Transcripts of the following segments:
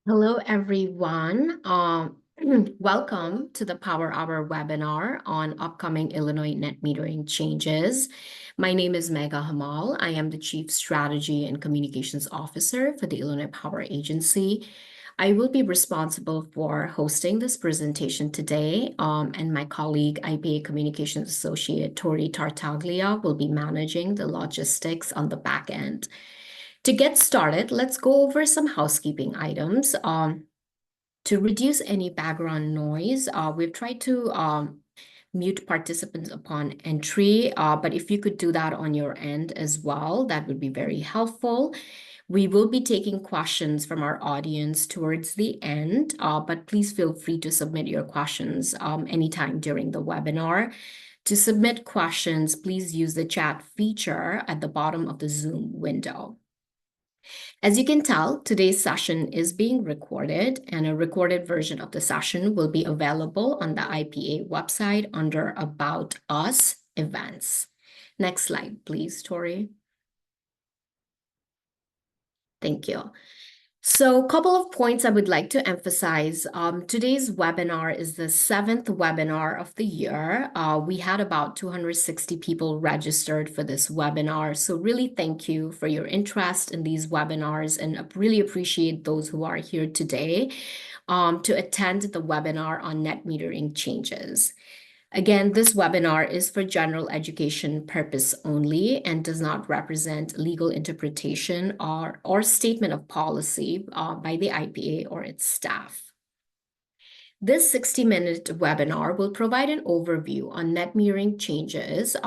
Hello, everyone. Welcome to the Power Hour webinar on upcoming Illinois net metering changes. My name is Megha Hamal. I am the Chief Strategy and Communications Officer for the Illinois Power Agency. I will be responsible for hosting this presentation today, and my colleague, IPA Communications Associate Tori Tartaglia, will be managing the logistics on the back end. To get started, let's go over some housekeeping items. To reduce any background noise, we've tried to mute participants upon entry, but if you could do that on your end as well, that would be very helpful. We will be taking questions from our audience towards the end, but please feel free to submit your questions anytime during the webinar. To submit questions, please use the chat feature at the bottom of the Zoom window. As you can tell, today's session is being recorded, and a recorded version of the session will be available on the IPA website under About Us Events. Next slide, please, Tori. Thank you. So a couple of points I would like to emphasize. Today's webinar is the 7th webinar of the year. We had about 260 people registered for this webinar. So really thank you for your interest in these webinars, and I really appreciate those who are here today to attend the webinar on net metering changes. Again, this webinar is for general education purpose only and does not represent legal interpretation or statement of policy by the IPA or its staff. This 60-minute webinar will provide an overview on net metering changes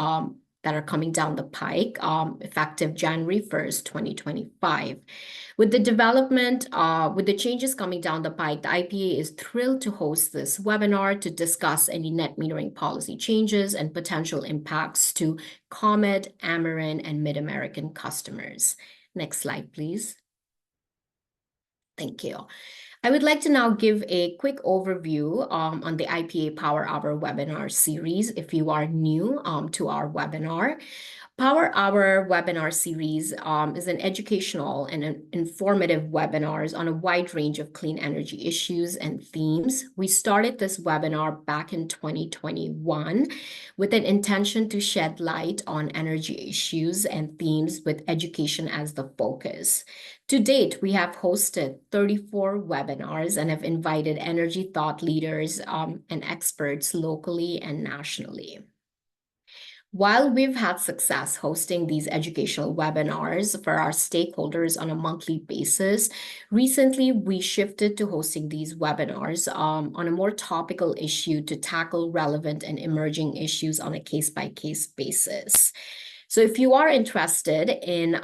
that are coming down the pike, effective January 1st, 2025. With the changes coming down the pike, the IPA is thrilled to host this webinar to discuss any net metering policy changes and potential impacts to ComEd, Ameren, and Mid-American customers. Next slide, please. Thank you. I would like to now give a quick overview on the IPA Power Hour webinar series if you are new to our webinar. Power Hour webinar series is an educational and an informative webinars on a wide range of clean energy issues and themes. We started this webinar back in 2021 with an intention to shed light on energy issues and themes with education as the focus. To date, we have hosted 34 webinars and have invited energy thought leaders and experts locally and nationally. While we've had success hosting these educational webinars for our stakeholders on a monthly basis, recently we shifted to hosting these webinars on a more topical issue to tackle relevant and emerging issues on a case-by-case basis. So if you are interested in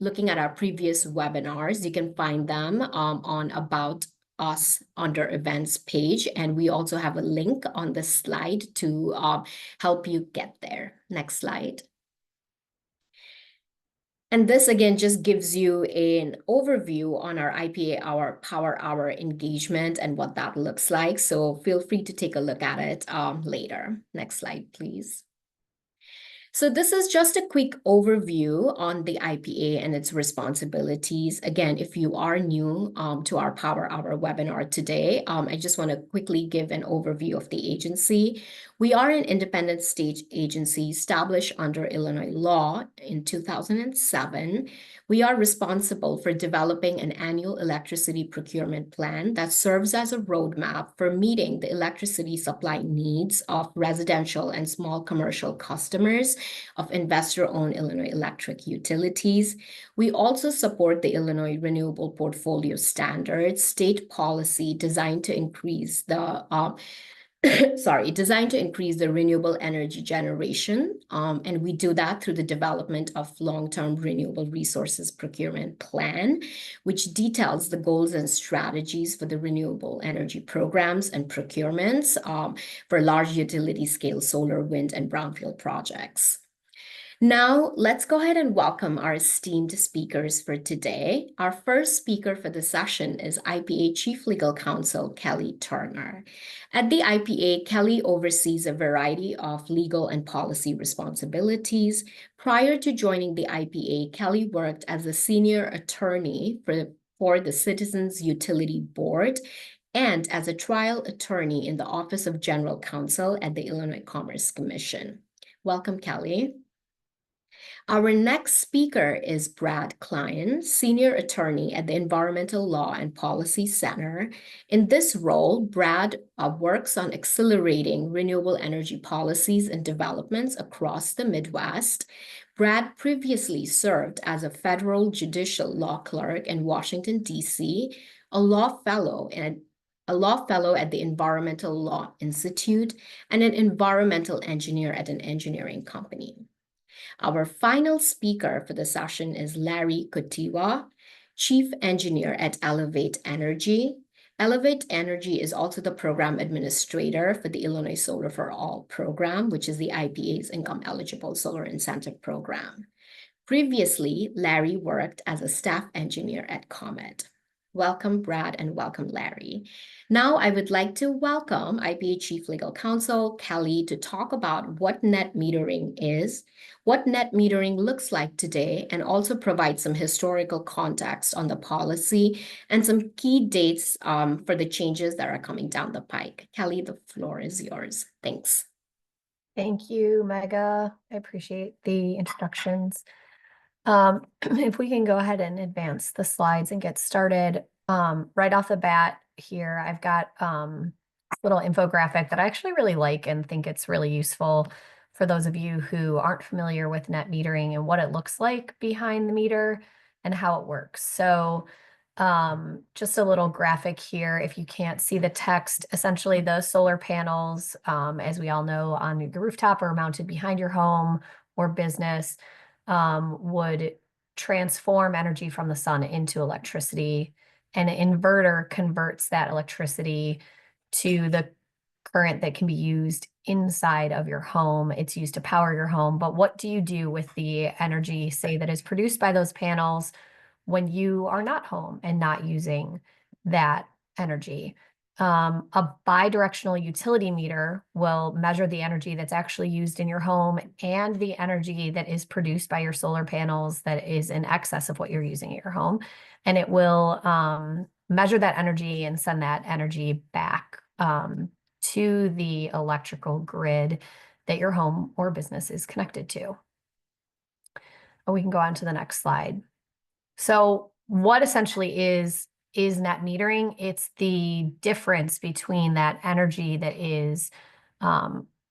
looking at our previous webinars, you can find them on About Us under Events page. And we also have a link on the slide to help you get there. Next slide. And this again just gives you an overview on our IPA Power Hour engagement and what that looks like. So feel free to take a look at it later. Next slide, please. So this is just a quick overview on the IPA and its responsibilities. Again, if you are new to our Power Hour webinar today, I just want to quickly give an overview of the agency. We are an independent state agency established under Illinois law in 2007. We are responsible for developing an annual electricity procurement plan that serves as a roadmap for meeting the electricity supply needs of residential and small commercial customers of investor-owned Illinois electric utilities. We also support the Illinois Renewable Portfolio Standards, state policy designed to increase the designed to increase the renewable energy generation. And we do that through the development of long-term renewable resources procurement plan, which details the goals and strategies for the renewable energy programs and procurements for large utility scale solar, wind, and brownfield projects. Now, let's go ahead and welcome our esteemed speakers for today. Our first speaker for the session is IPA Chief Legal Counsel, Kelly Turner. At the IPA, Kelly oversees a variety of legal and policy responsibilities. Prior to joining the IPA, Kelly worked as a senior attorney for for the Citizens Utility Board and as a trial attorney in the Office of General Counsel at the Illinois Commerce Commission. Welcome, Kelly. Our next speaker is Brad Klein, Senior Attorney at the Environmental Law and Policy Center. In this role, Brad works on accelerating renewable energy policies and developments across the Midwest. Brad previously served as a federal judicial law clerk in Washington, D.C., a law fellow at the Environmental Law Institute, and an environmental engineer at an engineering company. Our final speaker for the session is Larry Kutiwa, Chief Engineer at Elevate Energy. Elevate Energy is also the program administrator for the Illinois Solar for All program, which is the IPA's income-eligible solar incentive program. Previously, Larry worked as a staff engineer at ComEd. Welcome, Brad, and welcome, Larry. Now, I would like to welcome IPA Chief Legal Counsel, Kelly, to talk about what net metering is, what net metering looks like today, and also provide some historical context on the policy and some key dates for the changes that are coming down the pike. Kelly, the floor is yours. Thanks. Thank you, Mega. I appreciate the introductions. If we can go ahead and advance the slides and get started, right off the bat here, I've got a little infographic that I actually really like and think it's really useful for those of you who aren't familiar with net metering and what it looks like behind the meter and how it works. So just a little graphic here. If you can't see the text, essentially the solar panels, as we all know, on your rooftop or mounted behind your home or business, would transform energy from the sun into electricity, and an inverter converts that electricity to the current that can be used inside of your home. It's used to power your home. But what do you do with the energy, say, that is produced by those panels when you are not home and not using that energy? A bidirectional utility meter will measure the energy that's actually used in your home and the energy that is produced by your solar panels that is in excess of what you're using at your home. And it will measure that energy and send that energy back to the electrical grid that your home or business is connected to. And we can go on to the next slide. So what essentially is net metering? It's the difference between that energy that is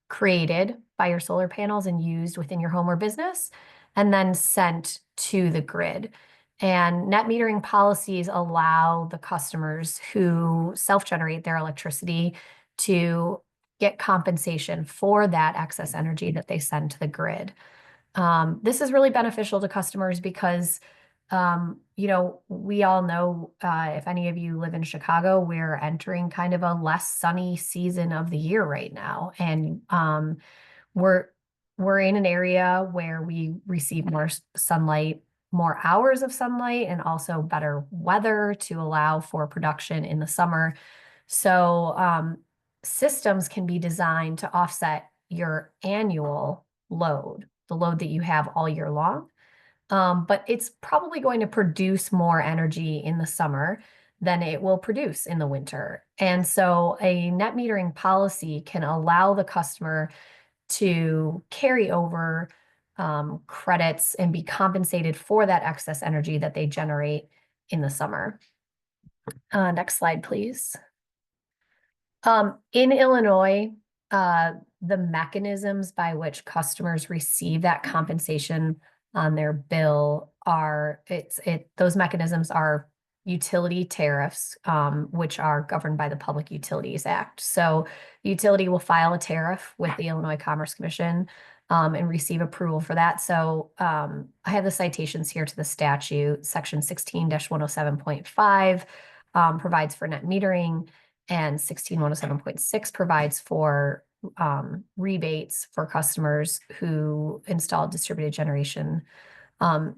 created by your solar panels and used within your home or business, and then sent to the grid. And net metering policies allow the customers who self-generate their electricity to get compensation for that excess energy that they send to the grid. This is really beneficial to customers because we all know, if any of you live in Chicago, we're entering kind of a less sunny season of the year right now. And we're in an area where we receive more sunlight, more hours of sunlight, and also better weather to allow for production in the summer. So systems can be designed to offset your annual load, the load that you have all year long. But it's probably going to produce more energy in the summer than it will produce in the winter. And so a net metering policy can allow the customer to carry over credits and be compensated for that excess energy that they generate in the summer. Next slide, please. In Illinois, the mechanisms by which customers receive that compensation on their bill those mechanisms are utility tariffs, which are governed by the Public Utilities Act. So the utility will file a tariff with the Illinois Commerce Commission and receive approval for that. So I have the citations here to the statute. Section 16-107.5 provides for net metering, and 16-107.6 provides for rebates for customers who install distributed generation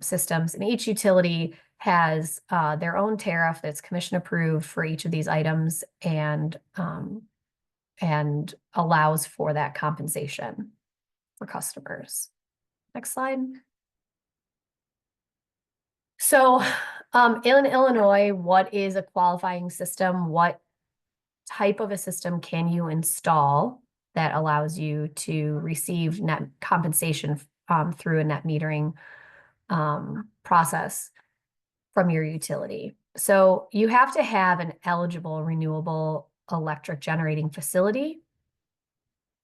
systems. And each utility has their own tariff that's commission approved for each of these items and allows for that compensation for customers. Next slide. So In Illinois, what is a qualifying system? What type of a system can you install that allows you to receive net compensation through a net metering process from your utility? So you have to have an eligible renewable electric generating facility.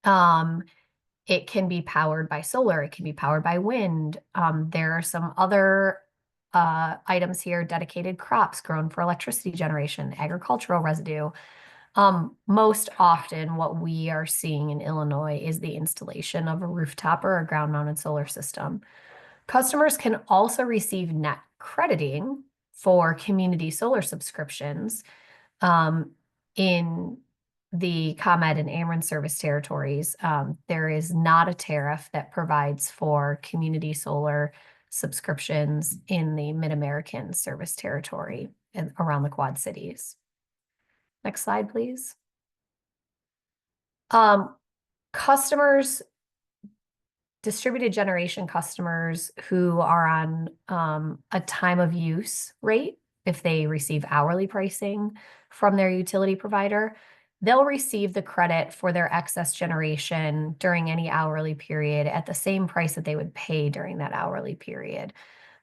It can be powered by solar, it can be powered by wind. There are some other items here, dedicated crops grown for electricity generation, agricultural residue. Most often what we are seeing in Illinois is the installation of a rooftop or a ground-mounted solar system. Customers can also receive net crediting for community solar subscriptions in the ComEd and Ameren service territories. There is not a tariff that provides for community solar subscriptions in the Mid-American service territory and around the Quad Cities. Next slide, please. Customers, distributed generation customers who are on a time of use rate, if they receive hourly pricing from their utility provider, they'll receive the credit for their excess generation during any hourly period at the same price that they would pay during that hourly period.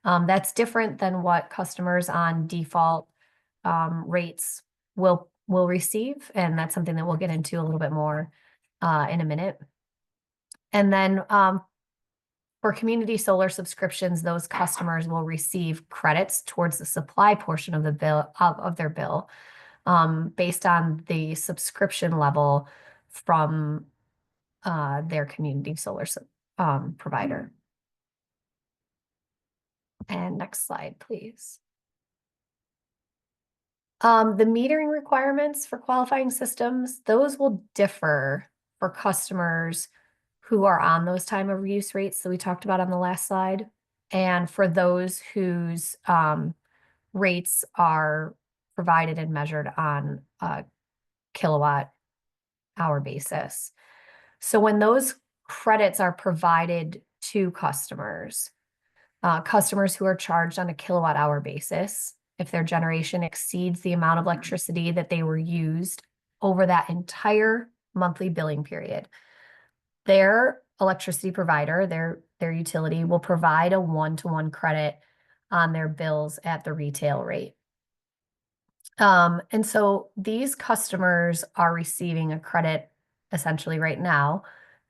That's different than what customers on default rates will receive, and that's something that we'll get into a little bit more in a minute. And then for community solar subscriptions, those customers will receive credits towards the supply portion of the bill of their bill based on the subscription level from their community solar provider. And next slide, please. The metering requirements for qualifying systems, those will differ for customers who are on those time of use rates that we talked about on the last slide, and for those whose rates are provided and measured on a kilowatt hour basis. So when those credits are provided to customers, customers who are charged on a kilowatt hour basis, if their generation exceeds the amount of electricity that they were used over that entire monthly billing period, their electricity provider, their utility, will provide a 1-to-1 credit on their bills at the retail rate. And so these customers are receiving a credit essentially right now,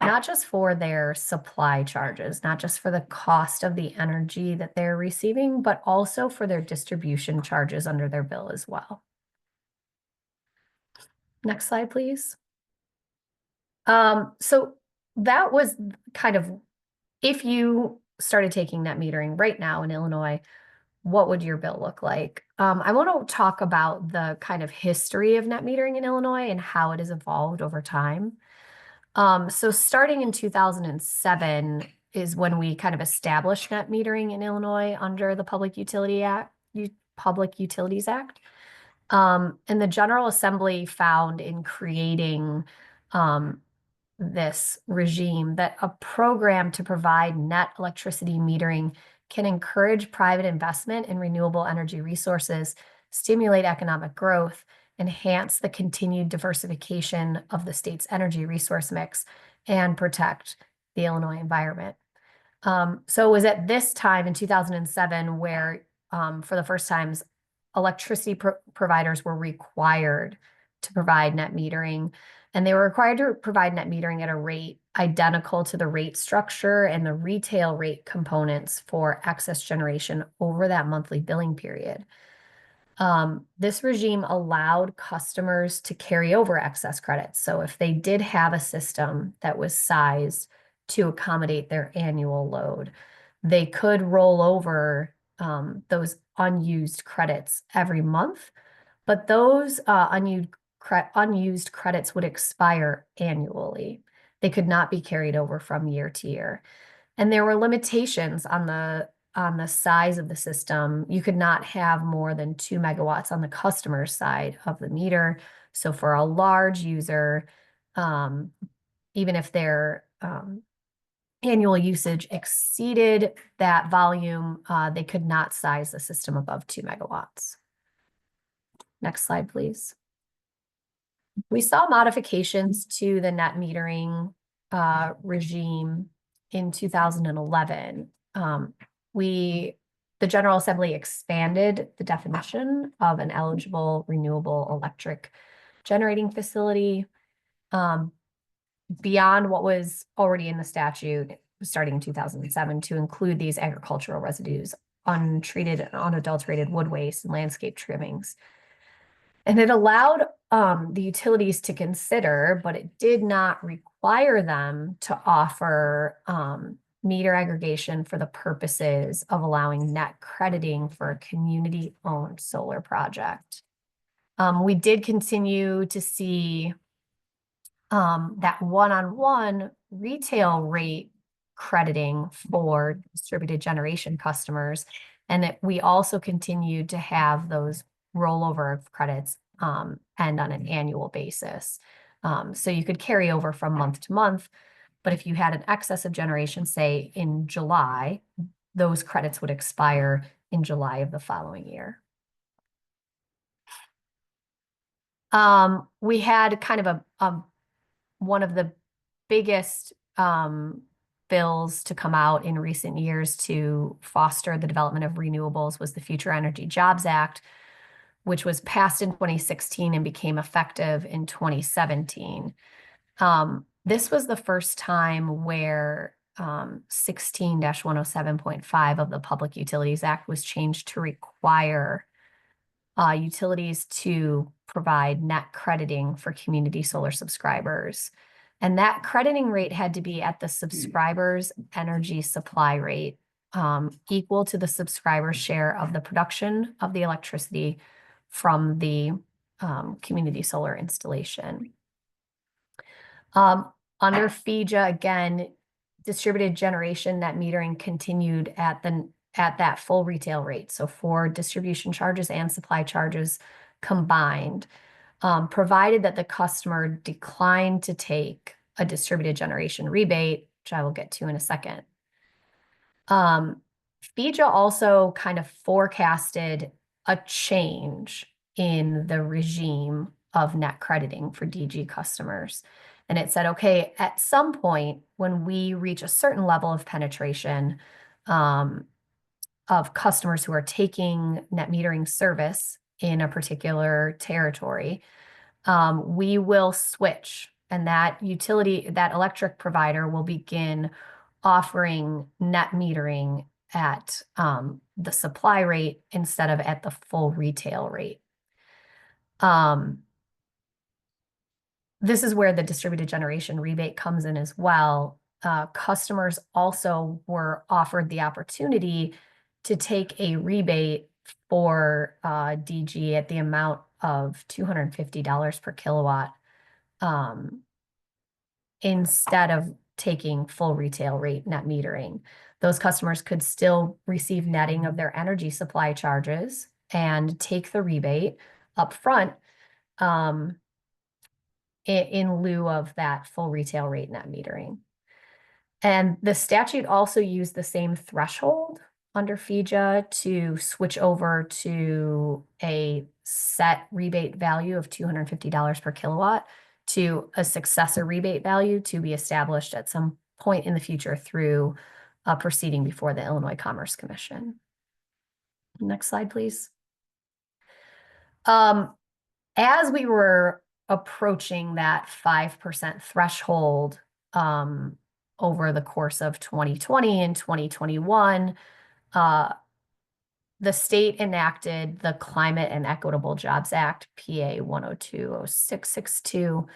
not just for their supply charges, not just for the cost of the energy that they're receiving, but also for their distribution charges under their bill as well. Next slide, please. So that was kind of, if you started taking net metering right now in Illinois, what would your bill look like? I want to talk about the kind of history of net metering in Illinois and how it has evolved over time. So starting in 2007 is when we kind of established net metering in Illinois under the Public Utilities Act. And the General Assembly found in creating this regime that a program to provide net electricity metering can encourage private investment in renewable energy resources, stimulate economic growth, enhance the continued diversification of the state's energy resource mix, and protect the Illinois environment. So it was at this time in 2007 where, for the first times, electricity providers were required to provide net metering, and they were required to provide net metering at a rate identical to the rate structure and the retail rate components for excess generation over that monthly billing period. This regime allowed customers to carry over excess credits. So if they did have a system that was sized to accommodate their annual load, they could roll over those unused credits every month, but those unused credits would expire annually. They could not be carried over from year to year. And there were limitations on the size of the system. You could not have more than 2 megawatts on the customer side of the meter. So for a large user, even if they're annual usage exceeded that volume, they could not size the system above 2 megawatts. Next slide, please. We saw modifications to the net metering regime in 2011. The General Assembly expanded the definition of an eligible renewable electric generating facility beyond what was already in the statute starting in 2007 to include these agricultural residues, untreated and unadulterated wood waste and landscape trimmings. And it allowed the utilities to consider, but it did not require them to offer meter aggregation for the purposes of allowing net crediting for a community-owned solar project. We did continue to see that one-on-one retail rate crediting for distributed generation customers, and that we also continued to have those rollover of credits end on an annual basis. So you could carry over from month to month, but if you had an excess of generation, say in July, those credits would expire in July of the following year. We had kind of one of the biggest bills to come out in recent years to foster the development of renewables was the Future Energy Jobs Act, which was passed in 2016 and became effective in 2017. This was the first time where 16-107.5 of the Public Utilities Act was changed to require utilities to provide net crediting for community solar subscribers. And that crediting rate had to be at the subscriber's energy supply rate, equal to the subscriber's share of the production of the electricity from the community solar installation. Under FEJA, again, distributed generation net metering continued at that full retail rate. So for distribution charges and supply charges combined, provided that the customer declined to take a distributed generation rebate, which I will get to in a second. FEJA also kind of forecasted a change in the regime of net crediting for DG customers. And it said, okay, at some point when we reach a certain level of penetration of customers who are taking net metering service in a particular territory, we will switch, and that electric provider will begin offering net metering at the supply rate instead of at the full retail rate. This is where the distributed generation rebate comes in as well. Customers also were offered the opportunity to take a rebate for DG at the amount of $250 per kilowatt instead of taking full retail rate net metering. Those customers could still receive netting of their energy supply charges and take the rebate up front in lieu of that full retail rate net metering. And the statute also used the same threshold under FEJA to switch over to a set rebate value of $250 per kilowatt to a successor rebate value to be established at some point in the future through a proceeding before the Illinois Commerce Commission. Next slide, please. As we were approaching that 5% threshold over the course of 2020 and 2021, the state enacted the Climate and Equitable Jobs Act, PA 1020662.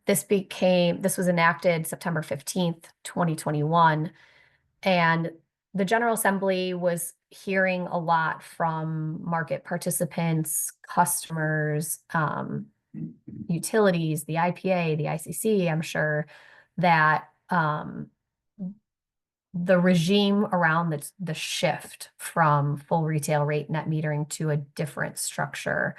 This was enacted September 15th, 2021. And the General Assembly was hearing a lot from market participants, customers, utilities, the IPA, the ICC, I'm sure, that the regime around the shift from full retail rate net metering to a different structure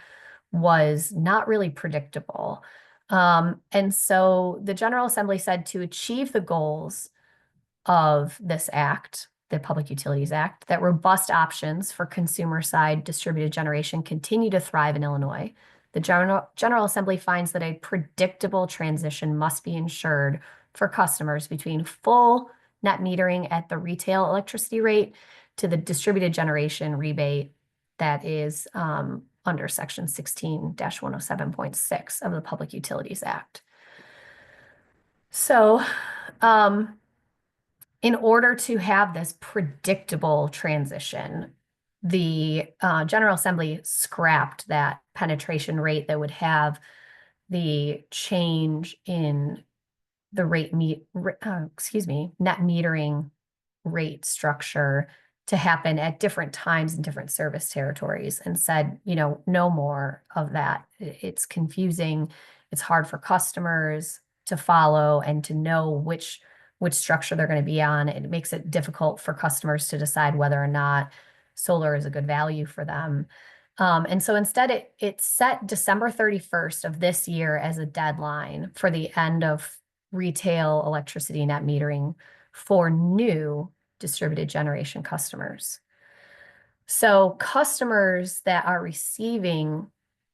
was not really predictable. And so the General Assembly said to achieve the goals of this act, the Public Utilities Act, that robust options for consumer-side distributed generation continue to thrive in Illinois. The General Assembly finds that a predictable transition must be ensured for customers between full net metering at the retail electricity rate to the distributed generation rebate that is under Section 16-107.6 of the Public Utilities Act. So, in order to have this predictable transition, the General Assembly scrapped that penetration rate that would have the change in the net metering rate structure to happen at different times in different service territories, and said, no more of that. It's confusing. It's hard for customers to follow and to know which structure they're going to be on. It makes it difficult for customers to decide whether or not solar is a good value for them. And so instead, it set December 31st of this year as a deadline for the end of retail electricity net metering for new distributed generation customers. So customers that are receiving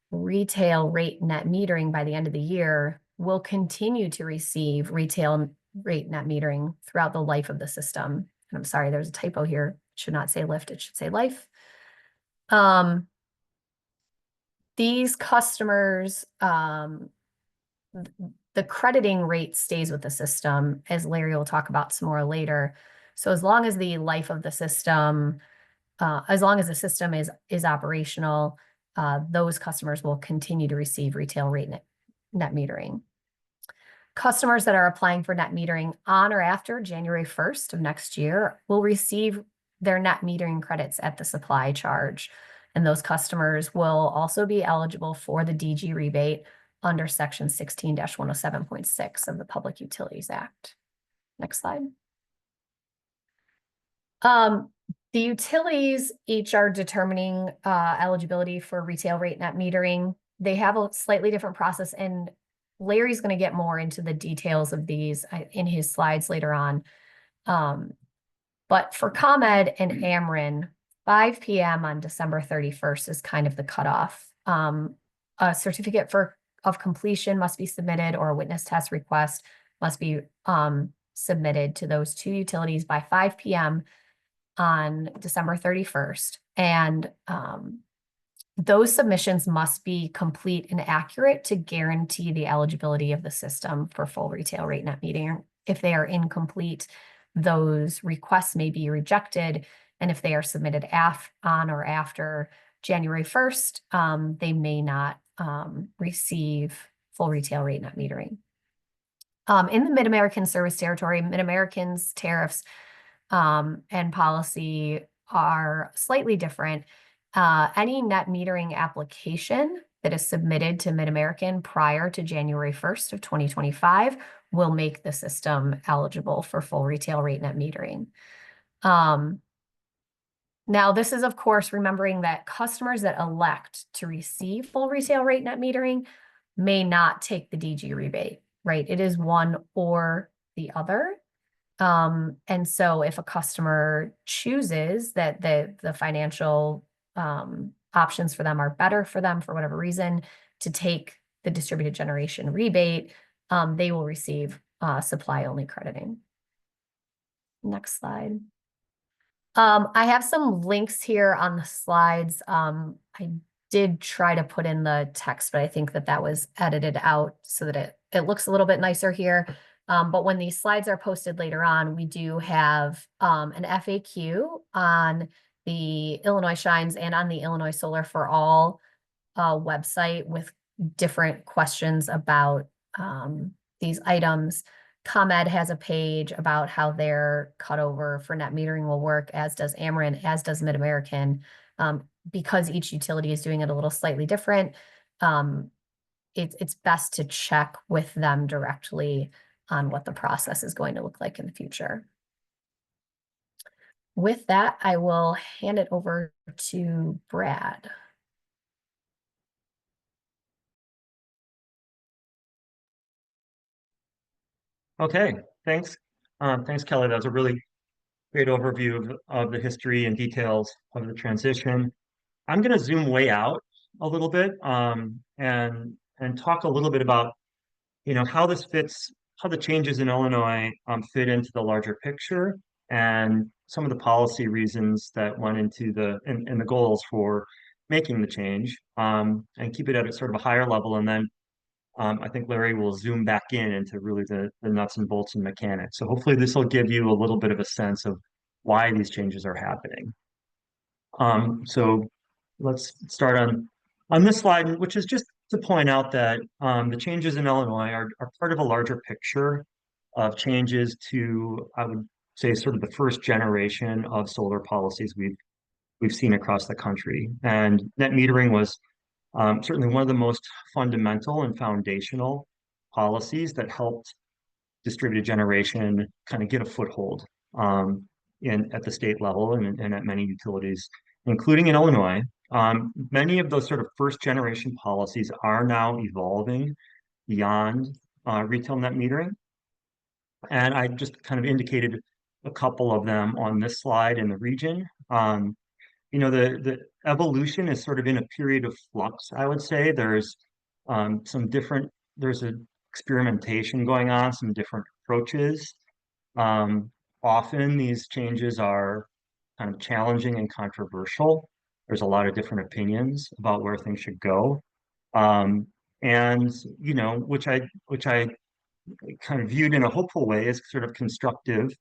retail rate net metering by the end of the year will continue to receive retail rate net metering throughout the life of the system. And I'm sorry, there's a typo here. It should not say lift, it should say life. These customers, the crediting rate stays with the system, as Larry will talk about some more later. So as long as the life of the system, as long as the system is operational, those customers will continue to receive retail rate net metering. Customers that are applying for net metering on or after January 1st of next year will receive their net metering credits at the supply charge. And those customers will also be eligible for the DG rebate under Section 16-107.6 of the Public Utilities Act. Next slide. The utilities each are determining eligibility for retail rate net metering. They have a slightly different process, and Larry's going to get more into the details of these in his slides later on. But for ComEd and Ameren, 5 p.m. on December 31st is kind of the cutoff. A certificate of completion must be submitted, or a witness test request must be submitted to those two utilities by 5 p.m. on December 31st. And those submissions must be complete and accurate to guarantee the eligibility of the system for full retail rate net metering. If they are incomplete, those requests may be rejected. And if they are submitted on or after January 1st, they may not receive full retail rate net metering. In the Mid-American Service Territory, Mid-American's tariffs and policy are slightly different. Any net metering application that is submitted to Mid-American prior to January 1st of 2025 will make the system eligible for full retail rate net metering. Now, this is, of course, remembering that customers that elect to receive full retail rate net metering may not take the DG rebate, right? It is one or the other. And so if a customer chooses that the financial options for them are better for them for whatever reason to take the distributed generation rebate, they will receive supply only crediting. Next slide. I have some links here on the slides. I did try to put in the text, but I think that was edited out so that it looks a little bit nicer here. But when these slides are posted later on, we do have an FAQ on the Illinois Shines and on the Illinois Solar for All website with different questions about these items. ComEd has a page about how their cutover for net metering will work, as does Ameren, as does Mid-American. Because each utility is doing it a little slightly different, it's best to check with them directly on what the process is going to look like in the future. With that, I will hand it over to Brad. Okay, thanks. Thanks, Kelly. That was a really great overview of the history and details of the transition. I'm going to zoom way out a little bit and talk a little bit about how this fits, how the changes in Illinois fit into the larger picture, and some of the policy reasons that went into and the goals for making the change, and keep it at a sort of a higher level, and then I think Larry will zoom back in into really the nuts and bolts and mechanics. So hopefully this will give you a little bit of a sense of why these changes are happening. So let's start on this slide, which is just to point out that the changes in Illinois are part of a larger picture of changes to, I would say, sort of the first generation of solar policies we've seen across the country. And net metering was certainly one of the most fundamental and foundational policies that helped distributed generation kind of get a foothold at the state level and at many utilities, including in Illinois. Many of those sort of first generation policies are now evolving beyond retail net metering. And I just kind of indicated a couple of them on this slide in the region. The evolution is sort of in a period of flux, I would say. There's there's a experimentation going on, some different approaches. Often these changes are kind of challenging and controversial. There's a lot of different opinions about where things should go. And which I kind of viewed in a hopeful way as sort of constructive.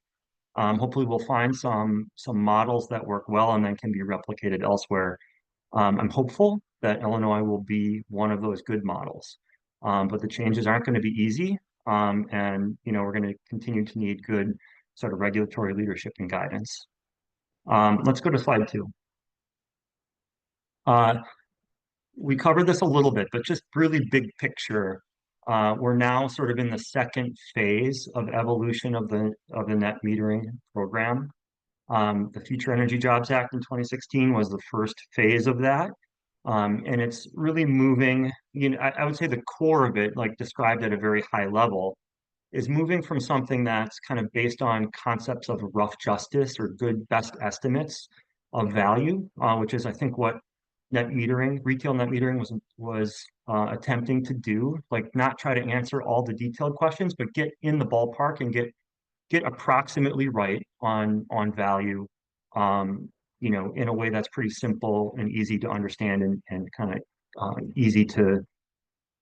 Hopefully we'll find some models that work well and then can be replicated elsewhere. I'm hopeful that Illinois will be one of those good models. But the changes aren't going to be easy. And we're going to continue to need good sort of regulatory leadership and guidance. Let's go to slide 2. We covered this a little bit, but just really big picture. We're now sort of in the second phase of evolution of the net metering program. The Future Energy Jobs Act in 2016 was the first phase of that. And it's really moving, I would say the core of it, like described at a very high level, is moving from something that's kind of based on concepts of rough justice or good best estimates of value, which is, I think, what retail net metering was attempting to do, like not try to answer all the detailed questions, but get in the ballpark and get approximately right on value, in a way that's pretty simple and easy to understand and kind of easy to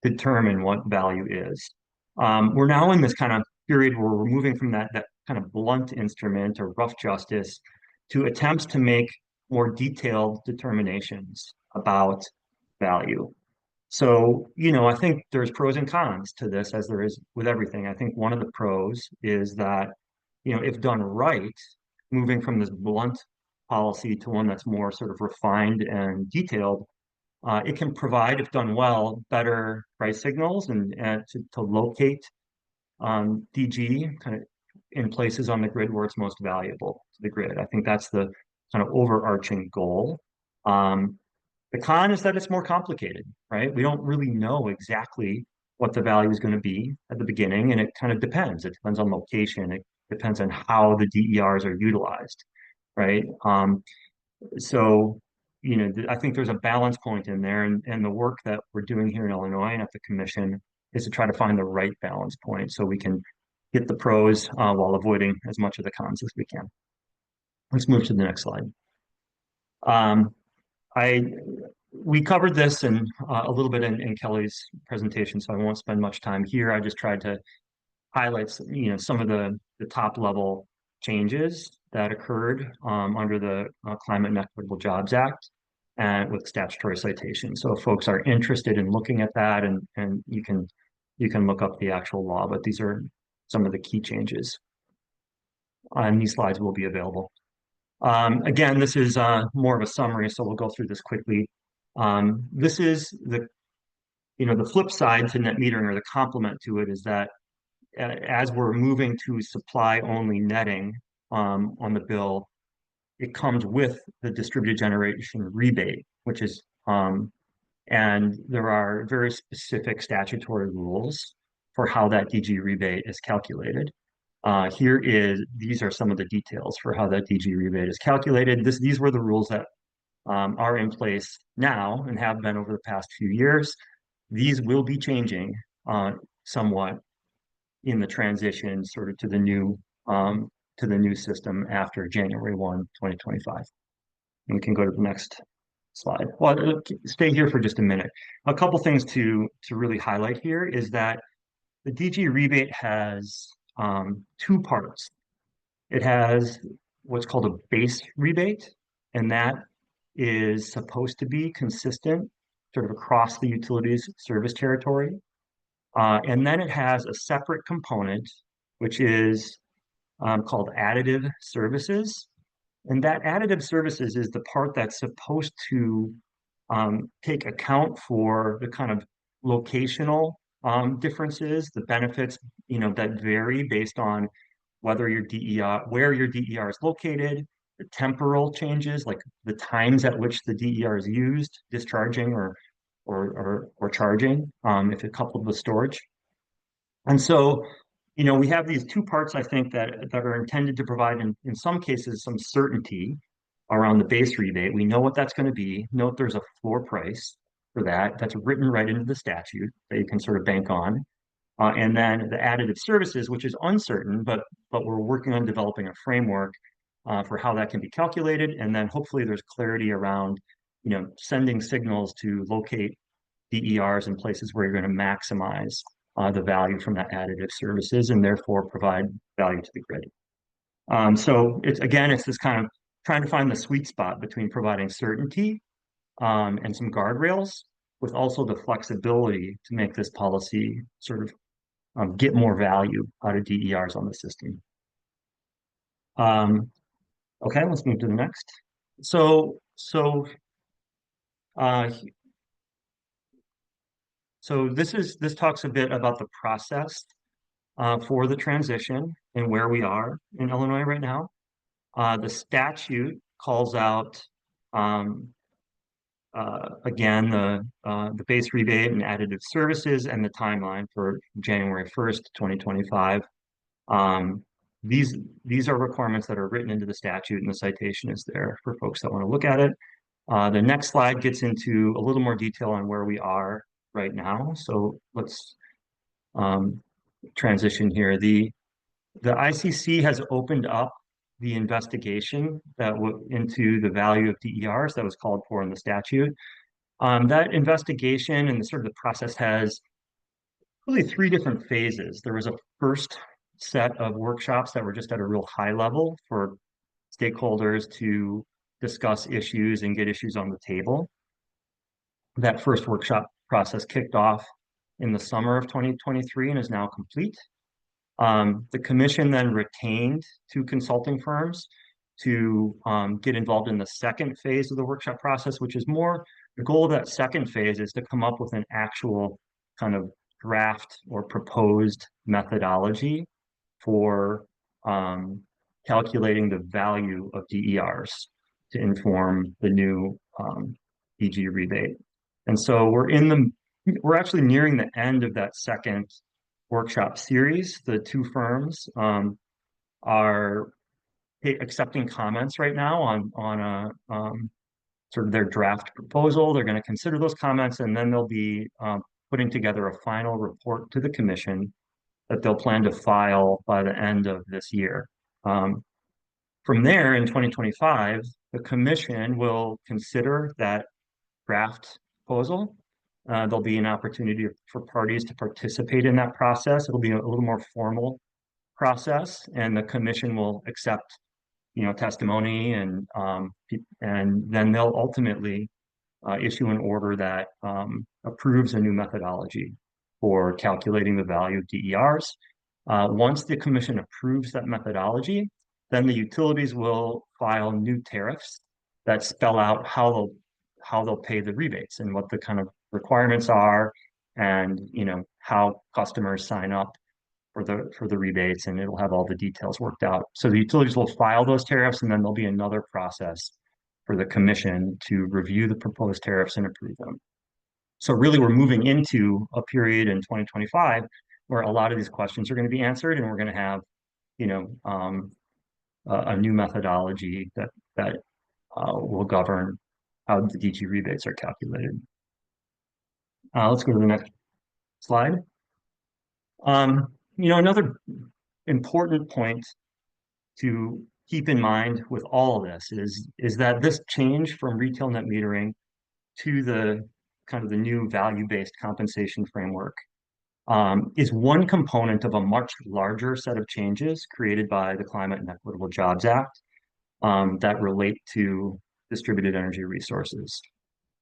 determine what value is. We're now in this kind of period where we're moving from that kind of blunt instrument or rough justice to attempts to make more detailed determinations about value. So, I think there's pros and cons to this, as there is with everything. I think one of the pros is that, if done right, moving from this blunt policy to one that's more sort of refined and detailed, it can provide, if done well, better price signals and to locate DG kind of in places on the grid where it's most valuable to the grid. I think that's the kind of overarching goal. The con is that it's more complicated, right? We don't really know exactly what the value is going to be at the beginning, and it kind of depends. It depends on location. It depends on how the DERs are utilized, right? So, I think there's a balance point in there, and the work that we're doing here in Illinois and at the commission is to try to find the right balance point so we can get the pros while avoiding as much of the cons as we can. Let's move to the next slide. We covered this in a little bit in Kelly's presentation, so I won't spend much time here. I just tried to highlight some of the top level changes that occurred under the Climate and Equitable Jobs Act and with statutory citations. So if folks are interested in looking at that, and you can look up the actual law, but these are some of the key changes. And these slides will be available. Again, this is more of a summary, so we'll go through this quickly. This is the flip side to net metering, or the complement to it, is that as we're moving to supply only netting on the bill, it comes with the distributed generation rebate, which is and there are very specific statutory rules for how that DG rebate is calculated. These are some of the details for how that DG rebate is calculated. These were the rules that are in place now and have been over the past few years. These will be changing somewhat in the transition sort of to the new system after January 1, 2025. And we can go to the next slide. Well, stay here for just a minute. A couple things to really highlight here is that the DG rebate has two parts. It has what's called a base rebate, and that is supposed to be consistent sort of across the utilities service territory. And then it has a separate component, which is called additive services. And that additive services is the part that's supposed to take account for the kind of locational differences, the benefits, that vary based on whether your DER, where your DER is located, the temporal changes, like the times at which the DER is used, discharging or charging, if it coupled with storage. And so, we have these two parts, I think, that are intended to provide, in some cases, some certainty around the base rebate. We know what that's going to be. Note there's a floor price for that. That's written right into the statute that you can sort of bank on. And then the additive services, which is uncertain, but we're working on developing a framework for how that can be calculated. And then hopefully there's clarity around, sending signals to locate DERs in places where you're going to maximize the value from that additive services and therefore provide value to the grid. So it's this kind of trying to find the sweet spot between providing certainty and some guardrails with also the flexibility to make this policy sort of get more value out of DERs on the system. Okay, let's move to the next. So this talks a bit about the process for the transition and where we are in Illinois right now. The statute calls out again the base rebate and additive services and the timeline for January 1st, 2025. These are requirements that are written into the statute, and the citation is there for folks that want to look at it. The next slide gets into a little more detail on where we are right now. So let's transition here. The ICC has opened up the investigation into the value of DERs that was called for in the statute. That investigation and the sort of the process has really three different phases. There was a first set of workshops that were just at a real high level for stakeholders to discuss issues and get issues on the table. That first workshop process kicked off in the summer of 2023 and is now complete. The commission then retained two consulting firms to get involved in the second phase of the workshop process, which is more, the goal of that second phase is to come up with an actual kind of draft or proposed methodology for calculating the value of DERs to inform the new DG rebate. And so we're actually nearing the end of that second workshop series. The two firms are accepting comments right now on a sort of their draft proposal. They're going to consider those comments, and then they'll be putting together a final report to the commission that they'll plan to file by the end of this year. From there, in 2025, the commission will consider that draft proposal. There'll be an opportunity for parties to participate in that process. It'll be a little more formal process, and the commission will accept, testimony, and then they'll ultimately issue an order that approves a new methodology for calculating the value of DERs. Once the commission approves that methodology, then the utilities will file new tariffs that spell out how they'll pay the rebates and what the kind of requirements are, and how customers sign up for the rebates, and it'll have all the details worked out. So the utilities will file those tariffs, and then there'll be another process for the commission to review the proposed tariffs and approve them. So really, we're moving into a period in 2025 where a lot of these questions are going to be answered, and we're going to have a new methodology that will govern how the DG rebates are calculated. Let's go to the next slide. Another important point to keep in mind with all of this is that this change from retail net metering to the kind of the new value-based compensation framework is one component of a much larger set of changes created by the Climate and Equitable Jobs Act that relate to distributed energy resources.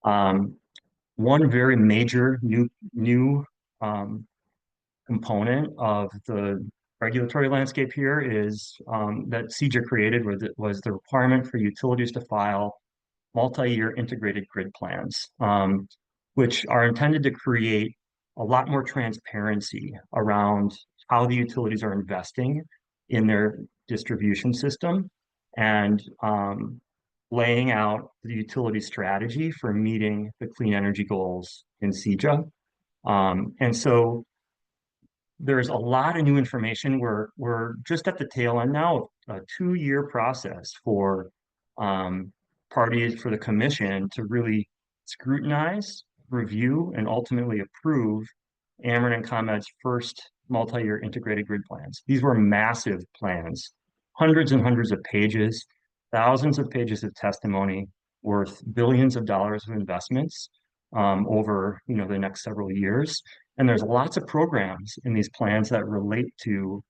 One very major new component of the regulatory landscape here is that CEJA created was the requirement for utilities to file multi-year integrated grid plans, which are intended to create a lot more transparency around how the utilities are investing in their distribution system and laying out the utility strategy for meeting the clean energy goals in CEJA. And so there's a lot of new information. We're just at the tail end now of a 2-year process for parties, for the commission to really scrutinize, review, and ultimately approve Ameren and ComEd's first multi-year integrated grid plans. These were massive plans, hundreds and hundreds of pages, thousands of pages of testimony, worth billions of dollars of investments over the next several years. And there's lots of programs in these plans that relate to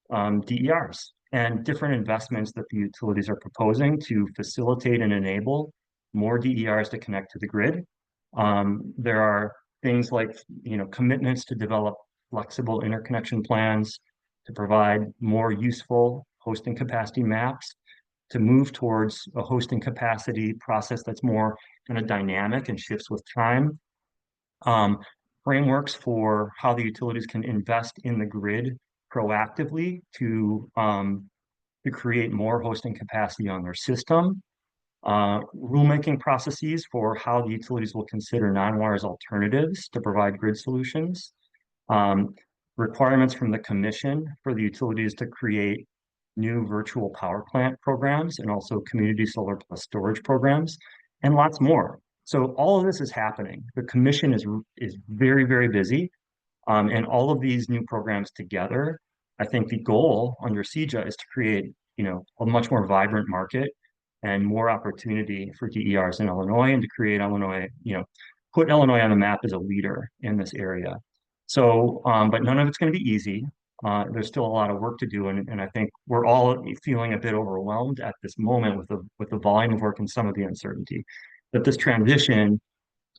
DERs and different investments that the utilities are proposing to facilitate and enable more DERs to connect to the grid. There are things like commitments to develop flexible interconnection plans, to provide more useful hosting capacity maps, to move towards a hosting capacity process that's more kind of dynamic and shifts with time. Frameworks for how the utilities can invest in the grid proactively to create more hosting capacity on their system. Rulemaking processes for how the utilities will consider non-wires alternatives to provide grid solutions. Requirements from the commission for the utilities to create new virtual power plant programs and also community solar plus storage programs, and lots more. So all of this is happening. The commission is very, very busy. And all of these new programs together, I think the goal under CEJA is to create, a much more vibrant market and more opportunity for DERs in Illinois, and to create Illinois, put Illinois on the map as a leader in this area. So, but none of it's going to be easy. There's still a lot of work to do, and I think we're all feeling a bit overwhelmed at this moment with the volume of work and some of the uncertainty. But this transition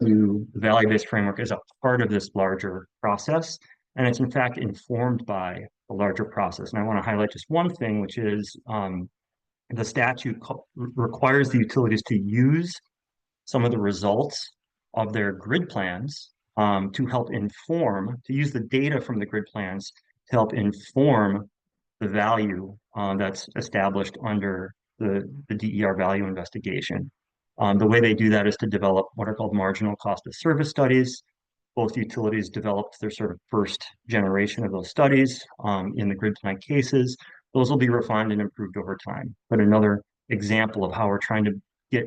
to the value-based framework is a part of this larger process, and it's in fact informed by a larger process. And I want to highlight just one thing, which is the statute requires the utilities to use some of the results of their grid plans to help inform, to use the data from the grid plans to help inform the value that's established under the DER value investigation. The way they do that is to develop what are called marginal cost of service studies. Both utilities developed their sort of first generation of those studies in the grid plan cases. Those will be refined and improved over time. But another example of how we're trying to get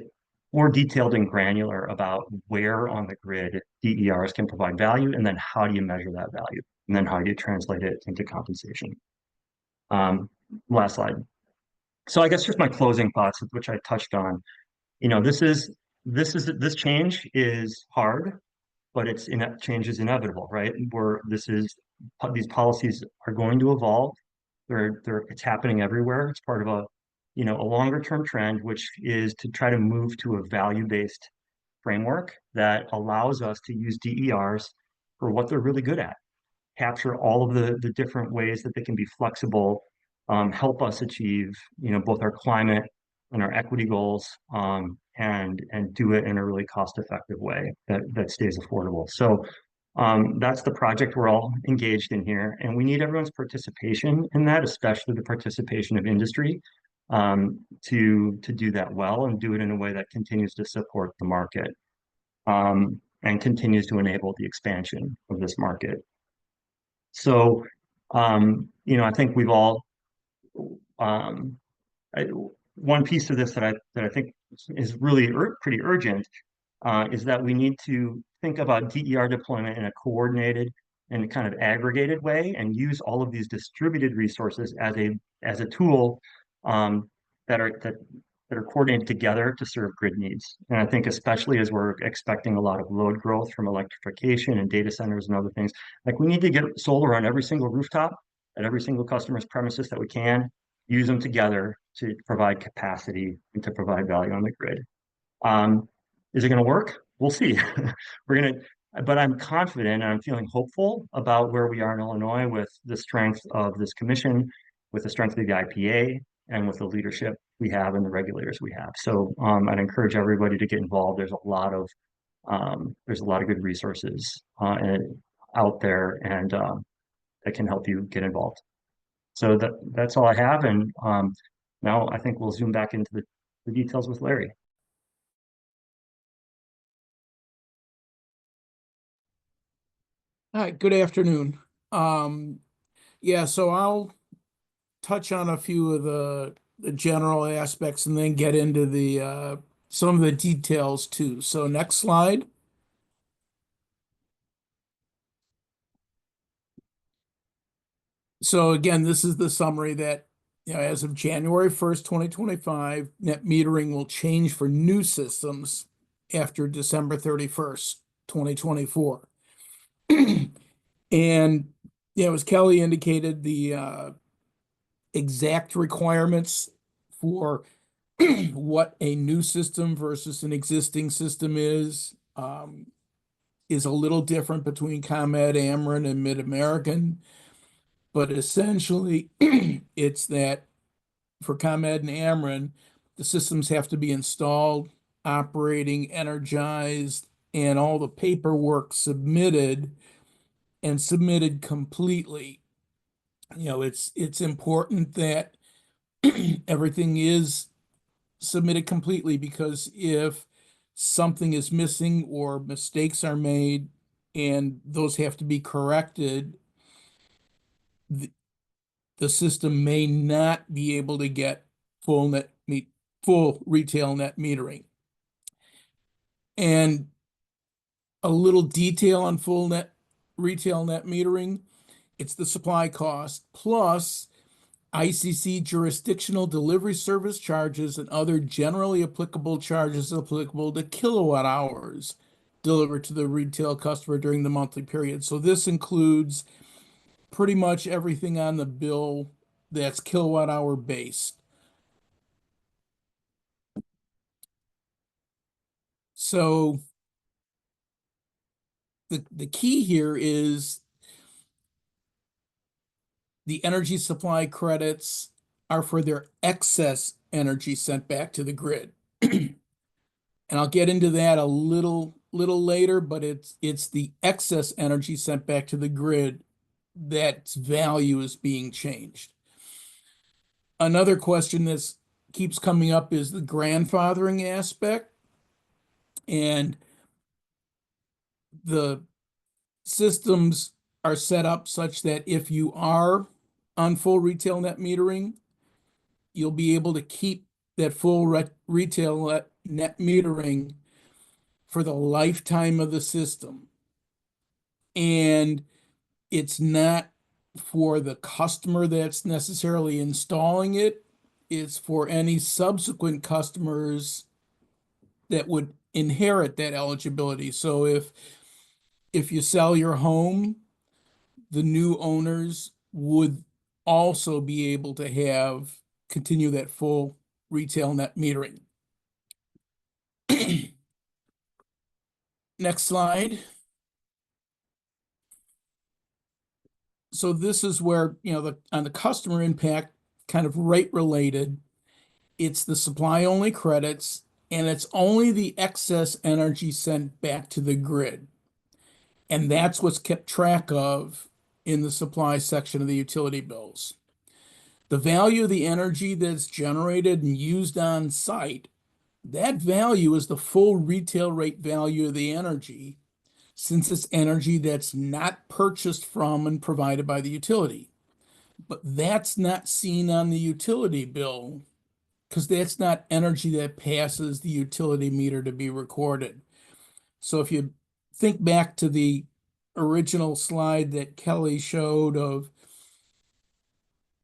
more detailed and granular about where on the grid DERs can provide value, and then how do you measure that value, and then how do you translate it into compensation. Last slide. So I guess just my closing thoughts, which I touched on. This change is hard, but change is inevitable, right? These policies are going to evolve. It's happening everywhere. It's part of a longer term trend, which is to try to move to a value-based framework that allows us to use DERs for what they're really good at. Capture all of the different ways that they can be flexible, help us achieve, both our climate and our equity goals, and do it in a really cost-effective way that stays affordable. So that's the project we're all engaged in here, and we need everyone's participation in that, especially the participation of industry, to do that well and do it in a way that continues to support the market, and continues to enable the expansion of this market. So, I think we've all um, one piece of this that I think is really pretty urgent is that we need to think about DER deployment in a coordinated and kind of aggregated way, and use all of these distributed resources as a tool um, that are coordinated together to serve grid needs. And I think especially as we're expecting a lot of load growth from electrification and data centers and other things, like we need to get solar on every single rooftop at every single customer's premises that we can, use them together to provide capacity and to provide value on the grid. Is it going to work? We'll see. But I'm confident and I'm feeling hopeful about where we are in Illinois with the strength of this commission, with the strength of the IPA, and with the leadership we have and the regulators we have. So I'd encourage everybody to get involved. There's a lot of good resources out there, and that can help you get involved. So that's all I have, and now I think we'll zoom back into the details with Larry. Hi, good afternoon. Yeah, so I'll touch on a few of the general aspects and then get into the some of the details too. So next slide. So again, this is the summary that, as of January 1st, 2025, net metering will change for new systems after December 31st, 2024. And, as Kelly indicated, the exact requirements for what a new system versus an existing system is a little different between ComEd, Ameren, and Mid-American. But essentially, it's that for ComEd and Ameren, the systems have to be installed, operating, energized, and all the paperwork submitted and submitted completely. It's important that everything is submitted completely, because if something is missing or mistakes are made and those have to be corrected, the system may not be able to get full retail net metering. And a little detail on full retail net metering, it's the supply cost plus ICC jurisdictional delivery service charges and other generally applicable charges applicable to kilowatt hours delivered to the retail customer during the monthly period. So this includes pretty much everything on the bill that's kilowatt hour based. So the key here is the energy supply credits are for their excess energy sent back to the grid. And I'll get into that a little later, but it's the excess energy sent back to the grid that's value is being changed. Another question that keeps coming up is the grandfathering aspect. And the systems are set up such that if you are on full retail net metering, you'll be able to keep that full retail net metering for the lifetime of the system. And it's not for the customer that's necessarily installing it. It's for any subsequent customers that would inherit that eligibility. So if you sell your home, the new owners would also be able to continue that full retail net metering. Next slide. So this is where, on the customer impact, kind of rate related, it's the supply only credits, and it's only the excess energy sent back to the grid. And that's what's kept track of in the supply section of the utility bills. The value of the energy that's generated and used on site, that value is the full retail rate value of the energy, since it's energy that's not purchased from and provided by the utility. But that's not seen on the utility bill because that's not energy that passes the utility meter to be recorded. So if you think back to the original slide that Kelly showed of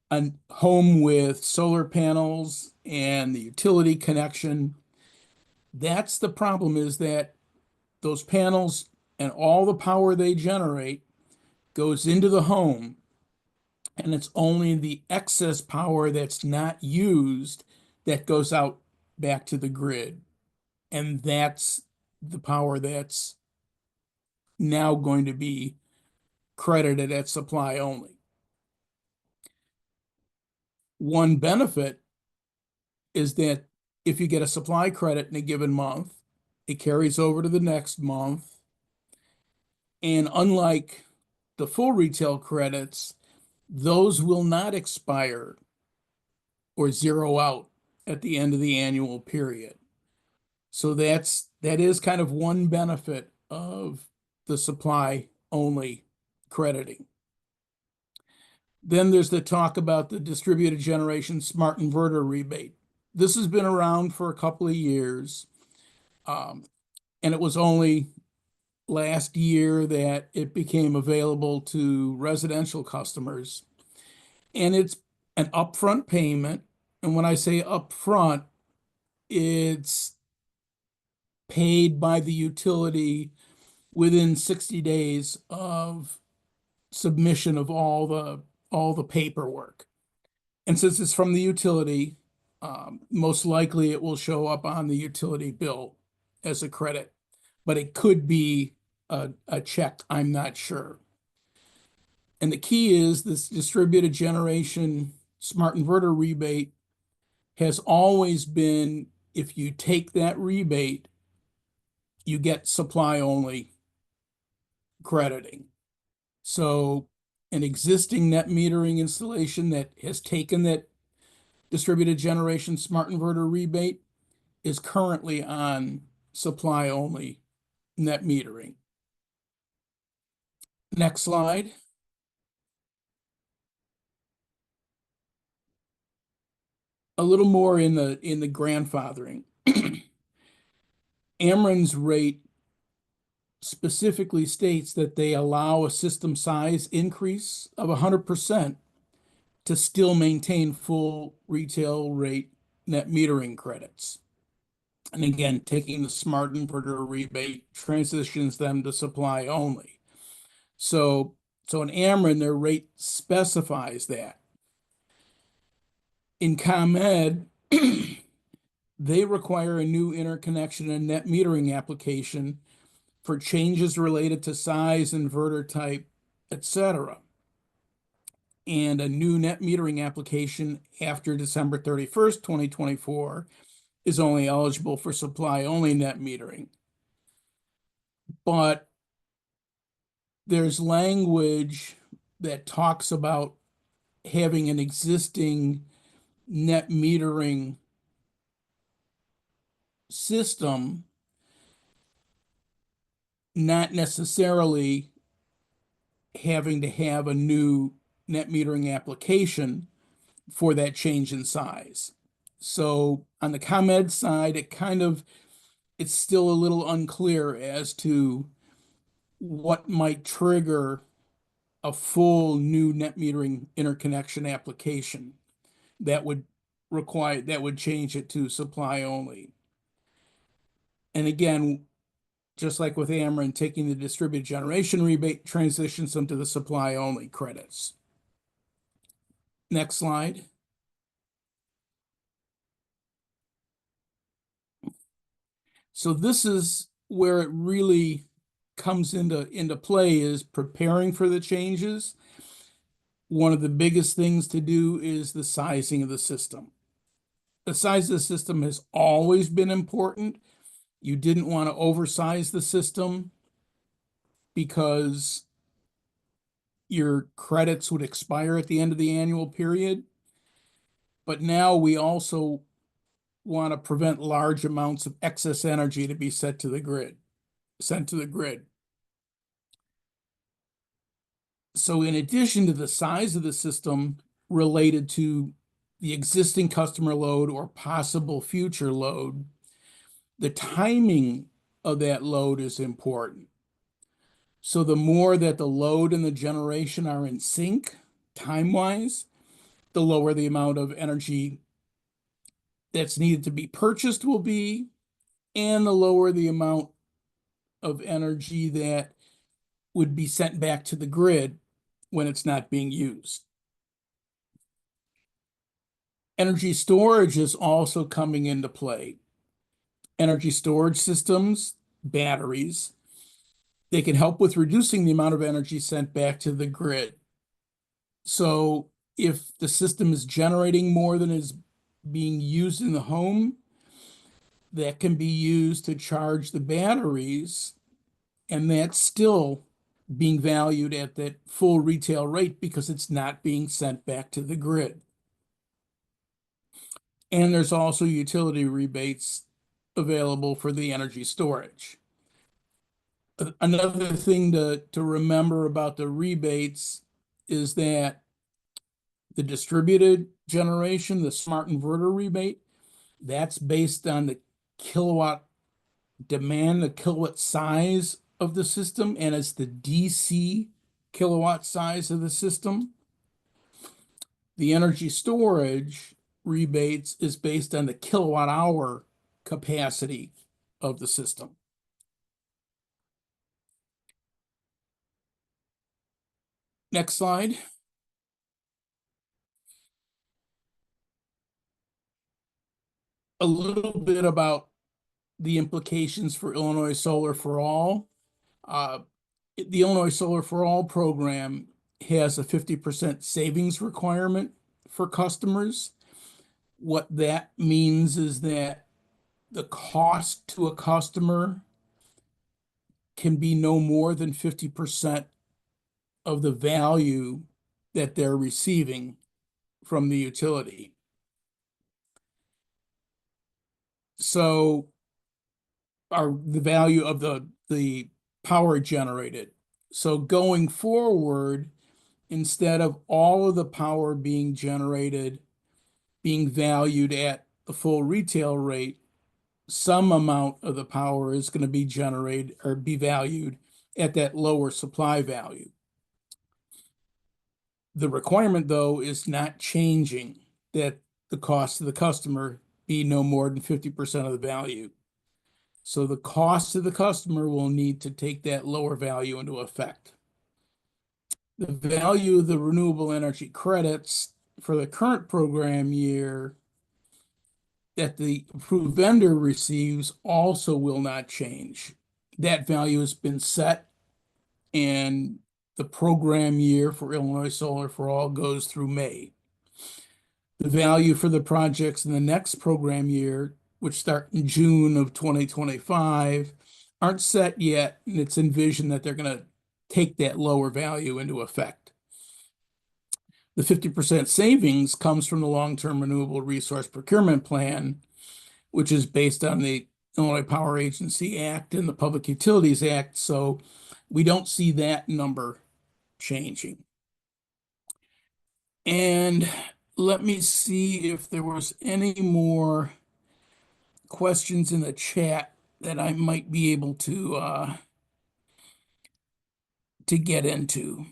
a home with solar panels and the utility connection, that's the problem, is that those panels and all the power they generate goes into the home, and it's only the excess power that's not used that goes out back to the grid. And that's the power that's now going to be credited at supply only. One benefit is that if you get a supply credit in a given month, it carries over to the next month. And unlike the full retail credits, those will not expire or zero out at the end of the annual period. So that is kind of one benefit of the supply only crediting. Then there's the talk about the distributed generation smart inverter rebate. This has been around for a couple of years. And it was only last year that it became available to residential customers. And it's an upfront payment. And when I say upfront, it's paid by the utility within 60 days of submission of all the paperwork. And since it's from the utility, most likely it will show up on the utility bill as a credit, but it could be a check, I'm not sure. And the key is this distributed generation smart inverter rebate has always been, if you take that rebate, you get supply only crediting. So an existing net metering installation that has taken that distributed generation smart inverter rebate is currently on supply only net metering. Next slide. A little more in the grandfathering. Ameren's rate specifically states that they allow a system size increase of 100% to still maintain full retail rate net metering credits. And again, taking the smart inverter rebate transitions them to supply only. So in Ameren, their rate specifies that. In ComEd, they require a new interconnection and net metering application for changes related to size, inverter type, etc. And a new net metering application after December 31st, 2024 is only eligible for supply only net metering. But there's language that talks about having an existing net metering system, not necessarily having to have a new net metering application for that change in size. So on the ComEd side, it's still a little unclear as to what might trigger a full new net metering interconnection application that would change it to supply only. And again, just like with Ameren, taking the distributed generation rebate transitions them to the supply only credits. Next slide. So this is where it really comes into play, is preparing for the changes. One of the biggest things to do is the sizing of the system. The size of the system has always been important. You didn't want to oversize the system because your credits would expire at the end of the annual period. But now we also want to prevent large amounts of excess energy to be sent to the grid. So in addition to the size of the system related to the existing customer load or possible future load, the timing of that load is important. So the more that the load and the generation are in sync, time-wise, the lower the amount of energy that's needed to be purchased will be, and the lower the amount of energy that would be sent back to the grid when it's not being used. Energy storage is also coming into play. Energy storage systems, batteries, they can help with reducing the amount of energy sent back to the grid. So if the system is generating more than is being used in the home, that can be used to charge the batteries, and that's still being valued at that full retail rate because it's not being sent back to the grid. And there's also utility rebates available for the energy storage. Another thing to remember about the rebates is that the distributed generation, the smart inverter rebate, that's based on the kilowatt demand, the kilowatt size of the system, and it's the DC kilowatt size of the system. The energy storage rebates is based on the kilowatt hour capacity of the system. Next slide. A little bit about the implications for Illinois Solar for All. The Illinois Solar for All program has a 50% savings requirement for customers. What that means is that the cost to a customer can be no more than 50% of the value that they're receiving from the utility. So the value of the power generated. So going forward, instead of all of the power being generated being valued at the full retail rate, some amount of the power is going to be generated or be valued at that lower supply value. The requirement, though, is not changing, that the cost to the customer be no more than 50% of the value. So the cost to the customer will need to take that lower value into effect. The value of the renewable energy credits for the current program year that the approved vendor receives also will not change. That value has been set, and the program year for Illinois Solar for All goes through May. The value for the projects in the next program year, which start in June of 2025, aren't set yet, and it's envisioned that they're going to take that lower value into effect. The 50% savings comes from the long-term renewable resource procurement plan, which is based on the Illinois Power Agency Act and the Public Utilities Act, so we don't see that number changing. And let me see if there was any more questions in the chat that I might be able to get into.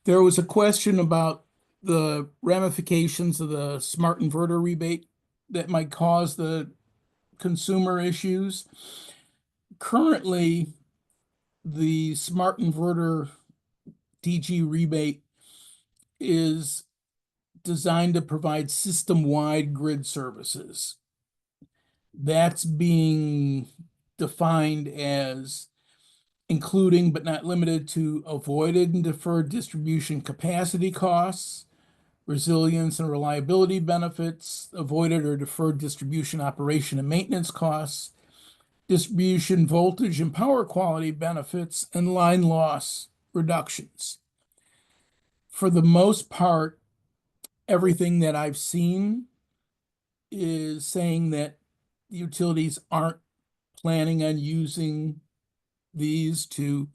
There was a question about the ramifications of the smart inverter rebate that might cause the consumer issues. Currently, the smart inverter DG rebate is designed to provide system-wide grid services. That's being defined as including but not limited to avoided and deferred distribution capacity costs, resilience and reliability benefits, avoided or deferred distribution operation and maintenance costs, distribution voltage and power quality benefits, and line loss reductions. For the most part, everything that I've seen is saying that utilities aren't planning on using these to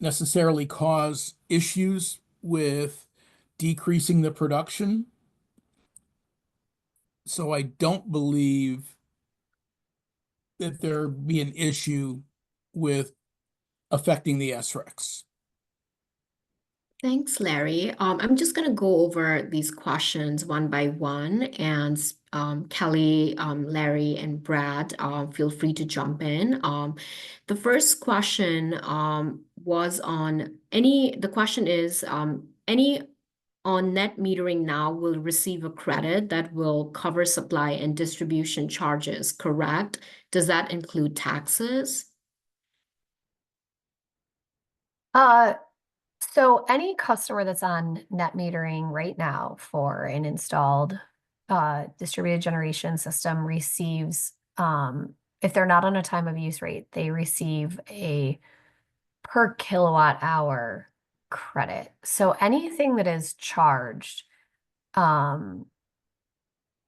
necessarily cause issues with decreasing the production. So I don't believe that there be an issue with affecting the SREX. Thanks, Larry. I'm just going to go over these questions one by one, and Kelly, Larry, and Brad, feel free to jump in. The first question was on the question is, any on net metering now will receive a credit that will cover supply and distribution charges, correct? Does that include taxes? So any customer that's on net metering right now for an installed distributed generation system receives, if they're not on a time of use rate, they receive a per kilowatt hour credit. So anything that is charged on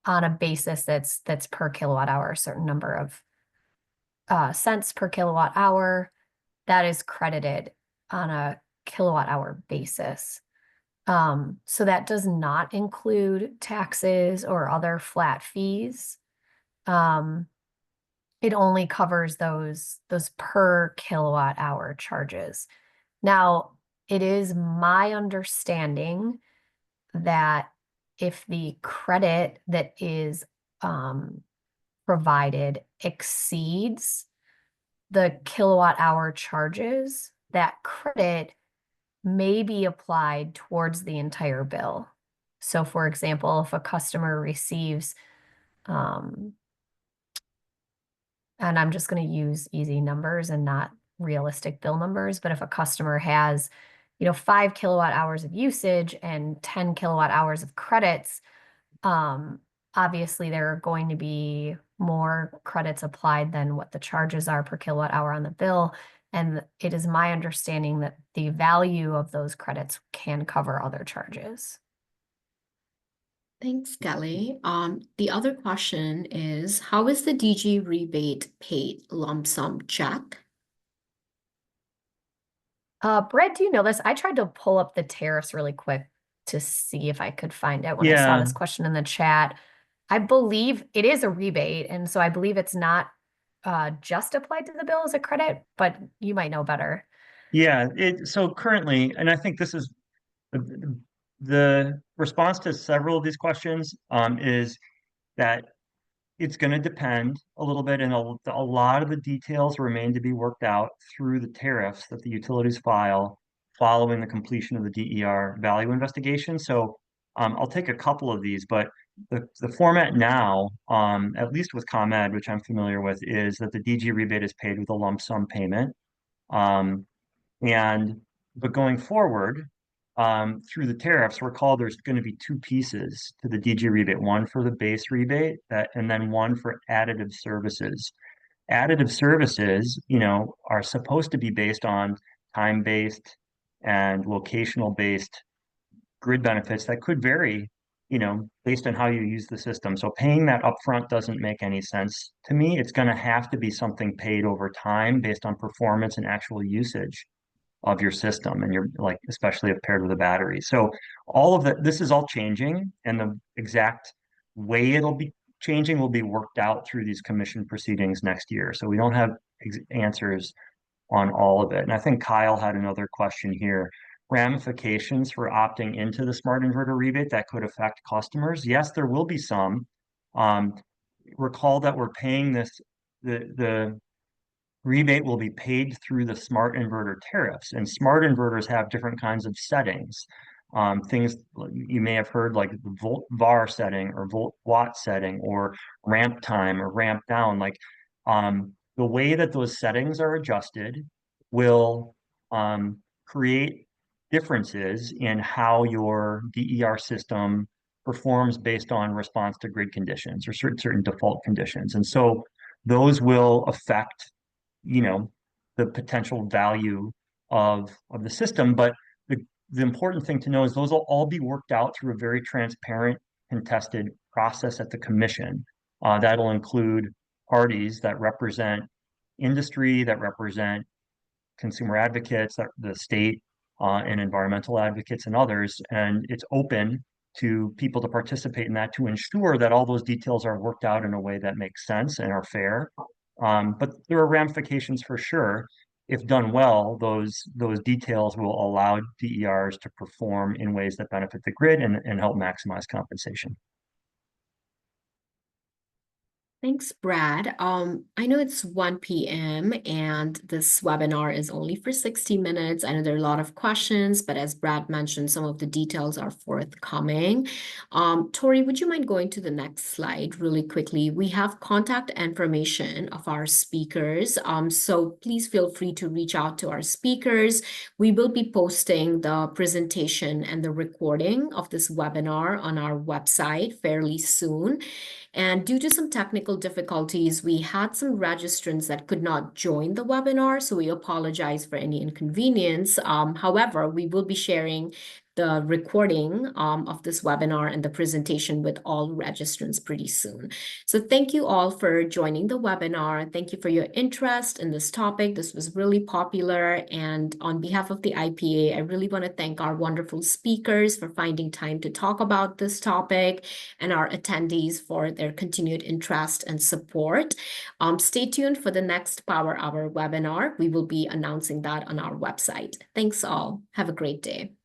a basis that's per kilowatt hour, a certain number of cents per kilowatt hour, that is credited on a kilowatt hour basis. So that does not include taxes or other flat fees. It only covers those per kilowatt hour charges. Now, it is my understanding that if the credit that is provided exceeds the kilowatt hour charges, that credit may be applied towards the entire bill. So for example, if a customer receives, and I'm just going to use easy numbers and not realistic bill numbers, but if a customer has, 5 kilowatt hours of usage and 10 kilowatt hours of credits, obviously there are going to be more credits applied than what the charges are per kilowatt hour on the bill. And it is my understanding that the value of those credits can cover other charges. Thanks, Kelly. The other question is, how is the DG rebate paid? Lump sum check? Brett, do you know this? I tried to pull up the tariffs really quick to see if I could find it when I saw this question in the chat. I believe it is a rebate, and so I believe it's not just applied to the bill as a credit, but you might know better. Yeah, so currently, and I think this is the response to several of these questions is that it's going to depend a little bit, and a lot of the details remain to be worked out through the tariffs that the utilities file following the completion of the DER value investigation. So I'll take a couple of these, but the format now, at least with ComEd, which I'm familiar with, is that the DG rebate is paid with a lump sum payment. But going forward, through the tariffs, recall there's going to be two pieces to the DG rebate, one for the base rebate and then one for additive services. Additive services, are supposed to be based on time-based and locational-based grid benefits that could vary, based on how you use the system. So paying that upfront doesn't make any sense to me. It's going to have to be something paid over time based on performance and actual usage of your system, and you're like, especially if paired with a battery. So all of that, this is all changing, and the exact way it'll be changing will be worked out through these commission proceedings next year. So we don't have answers on all of it. And I think Kyle had another question here. Ramifications for opting into the smart inverter rebate that could affect customers. Yes, there will be some. Recall that we're paying the rebate will be paid through the smart inverter tariffs, and smart inverters have different kinds of settings. Things you may have heard like the volt var setting or volt watt setting or ramp time or ramp down. The way that those settings are adjusted will create differences in how your DER system performs based on response to grid conditions or certain default conditions. And so those will affect the potential value of the system. But the important thing to know is those will all be worked out through a very transparent, contested process at the commission. That'll include parties that represent industry, that represent consumer advocates, the state, and environmental advocates and others. And it's open to people to participate in that to ensure that all those details are worked out in a way that makes sense and are fair. But there are ramifications for sure. If done well, those details will allow DERs to perform in ways that benefit the grid and help maximize compensation. Thanks, Brad. I know it's 1 p.m. and this webinar is only for 60 minutes. I know there are a lot of questions, but as Brad mentioned, some of the details are forthcoming. Tori, would you mind going to the next slide really quickly? We have contact information of our speakers, so please feel free to reach out to our speakers. We will be posting the presentation and the recording of this webinar on our website fairly soon. And due to some technical difficulties, we had some registrants that could not join the webinar, so we apologize for any inconvenience. However, we will be sharing the recording of this webinar and the presentation with all registrants pretty soon. So thank you all for joining the webinar. Thank you for your interest in this topic. This was really popular. And on behalf of the IPA, I really want to thank our wonderful speakers for finding time to talk about this topic and our attendees for their continued interest and support. Stay tuned for the next Power Hour webinar. We will be announcing that on our website. Thanks all. Have a great day.